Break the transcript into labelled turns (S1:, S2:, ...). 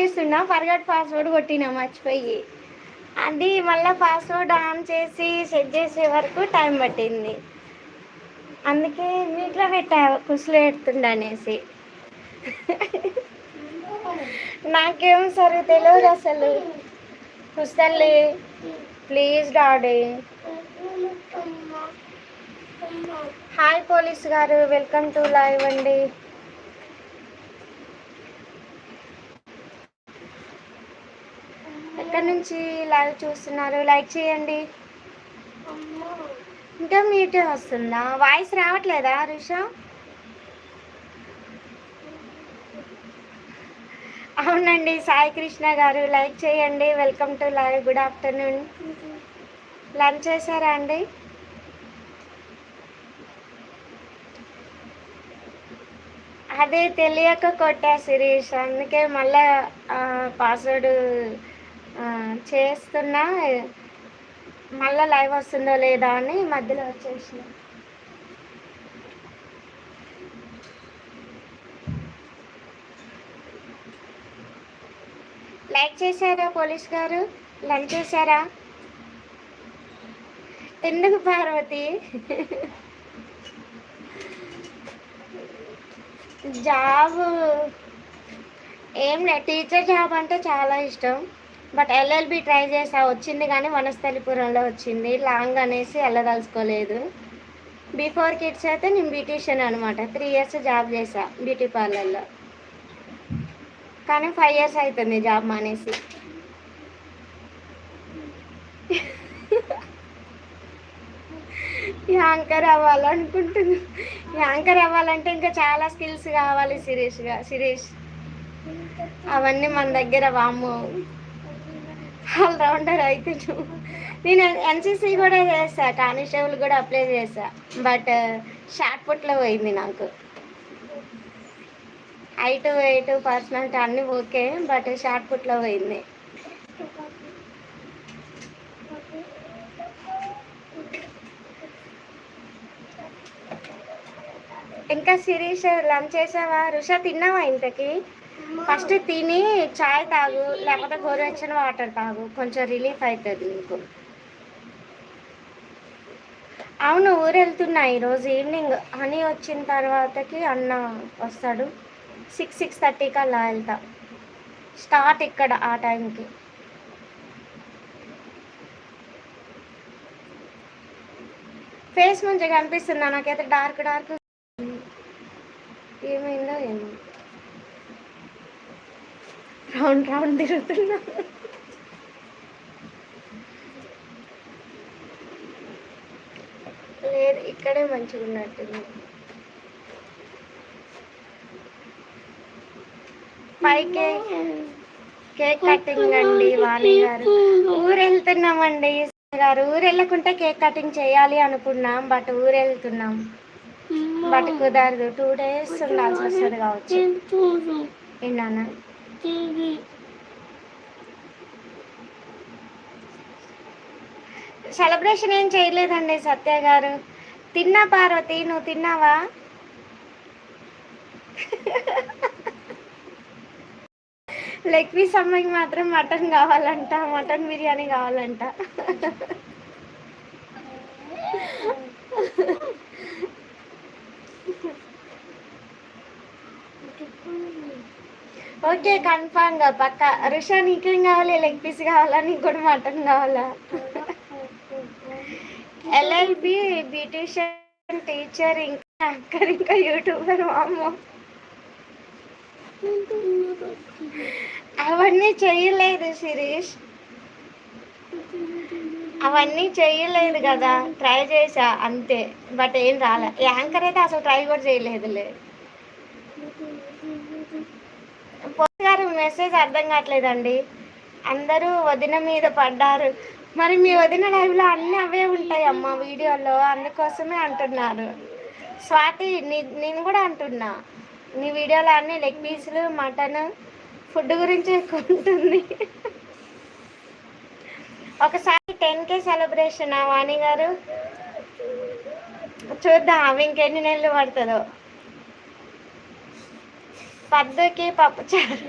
S1: చేస్తున్నా, forget password కొట్టినా మర్చిపోయి. అది మళ్ళీ పాస్వర్డ్ ఆన్ చేసి సెట్ చేసే వరకు టైం పట్టింది. అందుకే మీట్లో పెట్టా కుసులు పెడుతుండ అనేసి. నాకేం సరే తెలియదు అసలు. కుస్తల్లి ప్లీజ్ డాడీ. హాయ్ పోలీస్ గారు, వెల్కమ్ టు లైవ్ అండి. ఎక్కడి నుంచి లైవ్ చూస్తున్నారు? లైక్ చేయండి. ఇంకా మీటే వస్తుందా? వాయిస్ రావట్లేదా రిషా? అవునండి, సాయి కృష్ణ గారు లైక్ చేయండి. Welcome to live. Good afternoon. Lunch చేశారా అండి? అదే తెలియక కొట్టా శిరీష్, అందుకే మళ్ళా పాస్వర్డ్ చేస్తున్నా, మళ్ళీ లైవ్ వస్తుందో లేదా అని మధ్యలో వచ్చేసిన. లైక్ చేశారా పోలీస్ గారు? లంచ్ చేశారా? ఎందుకు పార్వతి? జాబ్ ఏం లేదు, టీచర్ జాబ్ అంటే చాలా ఇష్టం. బట్ ఎల్ఎల్బి ట్రై చేసా, వచ్చింది కానీ వనస్థలిపురంలో వచ్చింది, లాంగ్ అనేసి వెళ్ళదలుచుకోలేదు. బిఫోర్ కిడ్స్ అయితే నేను బ్యూటీషియన్ అనమాట. 3 years జాబ్ చేసా బ్యూటీ పార్లర్లో. కానీ 5 years అవుతుంది జాబ్ మానేసి. యాంకర్ అవ్వాలనుకుంటున్నా. యాంకర్ అవ్వాలంటే ఇంకా చాలా స్కిల్స్ కావాలి శిరీష్. అవన్నీ మన దగ్గర వాము. ఆల్రౌండర్ అయితే నేను ఎన్సీసీ కూడా చేసా, కానిస్టేబుల్ కూడా అప్లై చేసా. బట్ షార్ట్ పుట్లో పోయింది నాకు. హైట్ వెయిట్ పర్సనాలిటీ అన్నీ ఓకే, బట్ షార్ట్ పుట్లో పోయింది. ఇంకా శిరీష్ లంచ్ చేసావా? రుషా తిన్నావా? ఇంతకి ఫస్ట్ తిని చాయ్ తాగు, లేకపోతే గోరువెచ్చని వాటర్ తాగు, కొంచెం రిలీఫ్ అవుతుంది నీకు. అవును, ఊరు వెళ్తున్నా ఈరోజు ఈవినింగ్. హనీ వచ్చిన తర్వాతకి అన్న వస్తాడు. 6-6:30కి అలా వెళ్తా. స్టార్ట్ ఇక్కడ ఆ టైంకి. ఫేస్ మంచిగా కనిపిస్తుందా? నాకైతే డార్క్ ఏమైందో ఏమో, రౌండ్ తిరుగుతున్నా. లేదు, ఇక్కడే మంచిగా ఉన్నట్టుంది. 5K కేక్ కటింగ్ అండి వాణి గారు. ఊరు వెళ్తున్నామండి గారు. ఊరు వెళ్ళకుంటే కేక్ కటింగ్ చేయాలి అనుకున్నాం, బట్ ఊరు వెళ్తున్నాం. బట్ కుదరదు, 2 days ఉండాల్సి వస్తుంది కావచ్చు. ఏంటన్నా? సెలబ్రేషన్ ఏం చేయలేదండి సత్య గారు. తిన్నా పార్వతి, నువ్వు తిన్నావా? లెగ్ పీస్ అమ్మాయికి మాత్రం మటన్ కావాలంట, మటన్ బిర్యానీ కావాలంట. ఓకే, కన్ఫామ్గా పక్క. రుషా నీకేం కావాలి? లెగ్ పీస్ కావాలా? నీకు కూడా మటన్ కావాలా? ఎల్ఎల్బి, బ్యూటీషియన్, టీచర్, ఇంకా యూట్యూబర్. అమ్మో, అవన్నీ చెయ్యలేదు శిరీష్, అవన్నీ చెయ్యలేదు కదా. ట్రై చేసా అంతే, బట్ ఏం రాలే. యాంకర్ అయితే అసలు ట్రై కూడా చేయలేదులే. పోస్ట్ గారు మెసేజ్ అర్థం కావట్లేదండి. అందరూ వదిన మీద పడ్డారు. మరి మీ వదిన లైవ్లో అన్నీ అవే ఉంటాయి అమ్మ వీడియోలో, అందుకోసమే అంటున్నారు. స్వాతి, నేను కూడా అంటున్నా, నీ వీడియోలో అన్నీ లెగ్ పీసులు, మటన్, ఫుడ్ గురించి ఎక్కువ ఉంటుంది. ఒకసారి 10K సెలబ్రేషన్ వాణి గారు చూద్దాం, అవి ఇంకెన్ని నెలలు పడుతుందో. పద్దుకి పప్పుచారు.